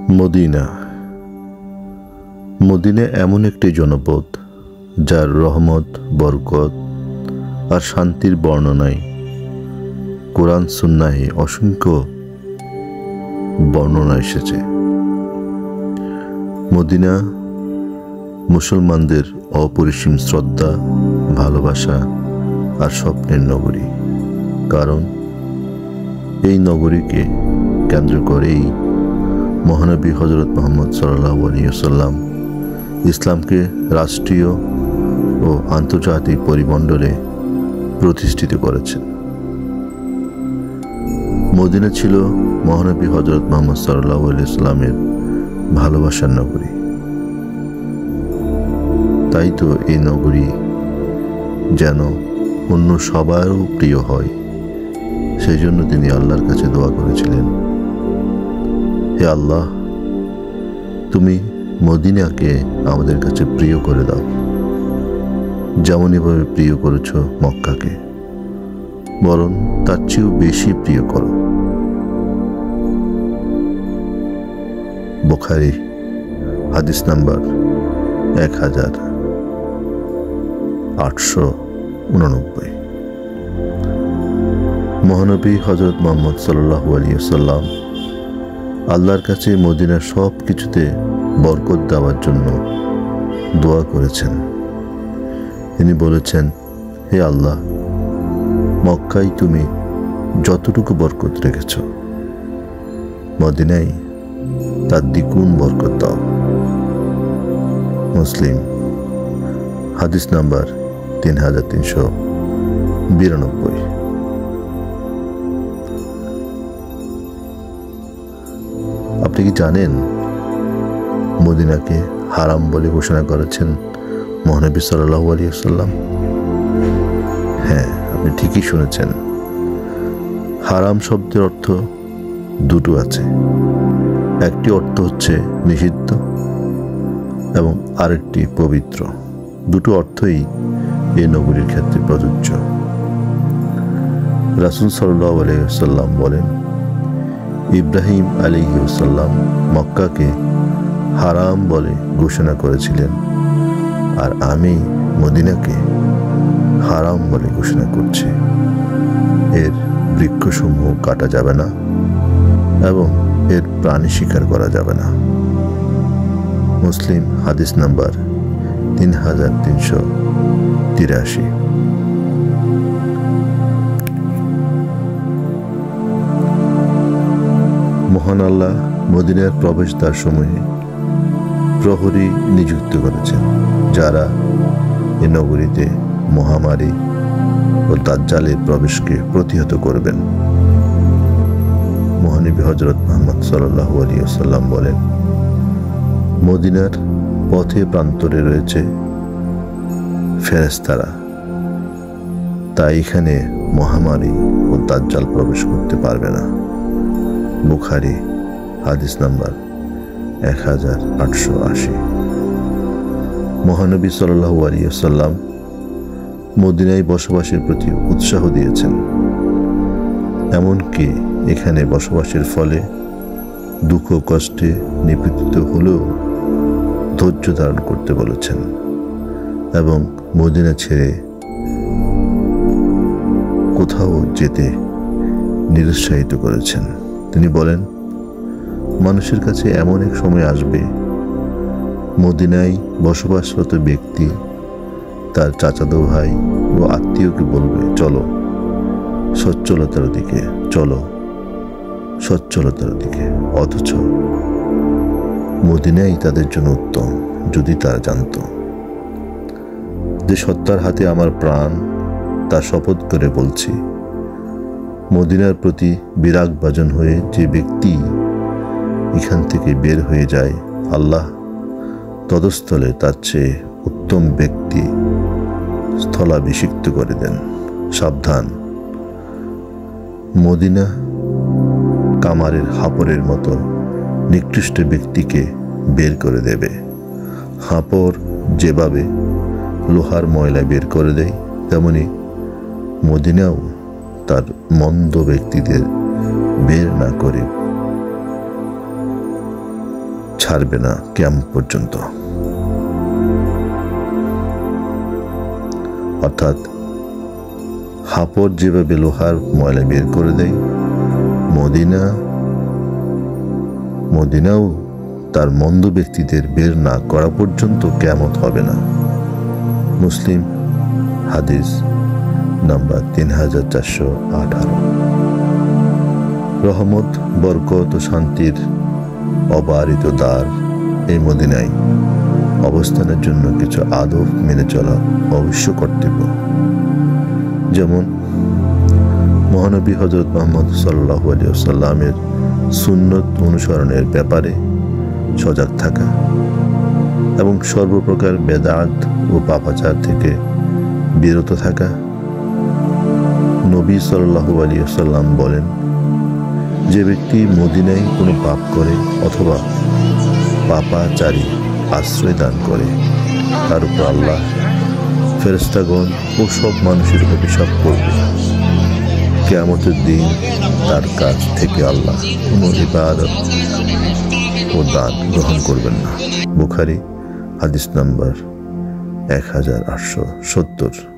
Medina Medina এমন একটি জনপদ যার রহমত, বরকত আর শান্তির বর্ণনায় কোরআন সুন্নাহে অসংখ্য বর্ণনা এসেছে। মদিনা মুসলমানদের অপরিসীম শ্রদ্ধা, ভালোবাসা আর স্বপ্নের নগরী। কারণ এই নগরীকে কেন্দ্র করেই মহানবী হযরত মুহাম্মদ সাল্লাল্লাহু আলাইহি ওয়াসাল্লাম ইসলামকে রাষ্ট্রীয় ও আন্তর্জাতিক পরিমণ্ডলে প্রতিষ্ঠিত করেছেন। মদিনা ছিল মহানবী হযরত মুহাম্মদ সাল্লাল্লাহু আলাইহি ওয়াসাল্লামের ভালোবাসার নগরী। তাই তো এই নগরী যেন অন্য সবারও প্রিয় হয়, সেই জন্য তিনি আল্লাহর কাছে দোয়া করেছিলেন, হে আল্লাহ, তুমি মদিনাকে আমাদের কাছে প্রিয় করে দাও, যেমন এভাবে প্রিয় করেছ মক্কাকে, বরং তার চেয়েও বেশি প্রিয় করো। বুখারী হাদিস নাম্বার 1889। মহানবী হযরত মুহাম্মদ সাল্লাল্লাহু আলাইহি ওয়াসাল্লাম আল্লাহর কাছে মদিনার সব কিছুতে বরকত দেওয়ার জন্য দোয়া করেছেন। তিনি বলেছেন, হে আল্লাহ, মক্কায় তুমি যতটুকু বরকত রেখেছ, মদিনায় তার দ্বিগুণ বরকত দাও। মুসলিম হাদিস নাম্বার 3392। আপনি কি জানেন মদিনাকে হারাম বলে ঘোষণা করেছেন মহানবী সাল্লাল্লাহু আলাইহি ওয়াসাল্লাম? হ্যাঁ, আপনি ঠিকই শুনেছেন। হারাম শব্দের অর্থ দুটো আছে। একটি অর্থ হচ্ছে নিষিদ্ধ এবং আরেকটি পবিত্র। দুটো অর্থই এই নগরীর ক্ষেত্রে প্রযোজ্য। রাসূল সাল্লাল্লাহু আলাইহি ওয়াসাল্লাম বলেন, ইব্রাহিম আলাইহিস সালাম মক্কাকে হারাম বলে ঘোষণা করেছিলেন, আর আমি মদিনাকে হারাম বলে ঘোষণা করছি। এর বৃক্ষসমূহ কাটা যাবে না এবং এর প্রাণী শিকার করা যাবে না। মুসলিম হাদিস নাম্বার 3383। মহান আল্লাহ মদিনার প্রবেশদ্বার সমূহে প্রহরী নিযুক্ত করেছেন, যারা এ নগরীতে মহামারী ও দাজ্জালের প্রবেশকে প্রতিহত করবেন। মহানবী হযরত মুহাম্মদ সাল্লাল্লাহু আলাইহি ওয়াসাল্লাম বলেন, মদিনার পথে প্রান্তরে রয়েছে ফেরেশতারা, তাই এখানে মহামারী ও দাজ্জাল প্রবেশ করতে পারবে না। বুখারী হাদিস নাম্বার 1880। মহানবী সাল্লাল্লাহু আলাইহি ওয়াসাল্লাম মদিনায় বসবাসের প্রতি উৎসাহ দিয়েছেন। এমনকি এখানে বসবাসের ফলে দুঃখ কষ্টে নিপীড়িত হলেও ধৈর্য ধারণ করতে বলেছেন এবং মদিনা ছেড়ে কোথাও যেতে নিরুৎসাহিত করেছেন। তিনি বলেন, মানুষের কাছে এমন এক সময় আসবে, মদিনায় বসবাসরত ব্যক্তি তার চাচাতো ভাই ও আত্মীয়কে বলবে, চলো সচ্ছলতার দিকে, চলো সচ্ছলতার দিকে, অথচ মদিনাই তাদের জন্য উত্তম। যদি তারা জানত যে সত্তার হাতে আমার প্রাণ, তা শপথ করে বলছি, মদিনার প্রতি বিরাগভাজন হয়ে যে ব্যক্তি এখান থেকে বের হয়ে যায়, আল্লাহ তদস্থলে তার চেয়ে উত্তম ব্যক্তি স্থলাভিষিক্ত করে দেন। সাবধান, মদিনা কামারের হাপড়ের মতো নিকৃষ্ট ব্যক্তিকে বের করে দেবে। হাপড় যেভাবে লোহার ময়লা বের করে দেয়, তেমনি মদিনাও তার মন্দ ব্যক্তিদের বের না করে ছাড়বে না কিয়ামত পর্যন্ত। অর্থাৎ হাপড় যেভাবে লোহার ময়লা বের করে দেয়, মদিনাও তার মন্দ ব্যক্তিদের বের না করা পর্যন্ত কিয়ামত হবে না। মুসলিম হাদিস নাম্বার 3418। রহমত, বরকত ও শান্তির অবারিত দ্বার এই মদিনায় অবস্থানের জন্য কিছু আদব মেনে চলা অবশ্য কর্তব্য। যেমন মহানবী হযরত মুহাম্মদ সাল্লাল্লাহু আলাইহি ওয়াসাল্লামের সুন্নত অনুসরণের ব্যাপারে সজাগ থাকা এবং সর্বপ্রকার বেদাত ও পাপাচার থেকে বিরত থাকা। নবী সাল্লাল্লাহু আলাইহি ওয়াসাল্লাম বলেন, যে ব্যক্তি মদিনায় কোনো পাপ করে অথবা পাপাচারী আশ্রয় দান করে, তার উপর আল্লাহ, ফেরেশতাগণ ও সব মানুষের অভিশাপ করবে। কিয়ামতের দিন তার কাছ থেকে আল্লাহ কোনো ইবাদত ও দান গ্রহণ করবেন না। বুখারী হাদিস নাম্বার 1870।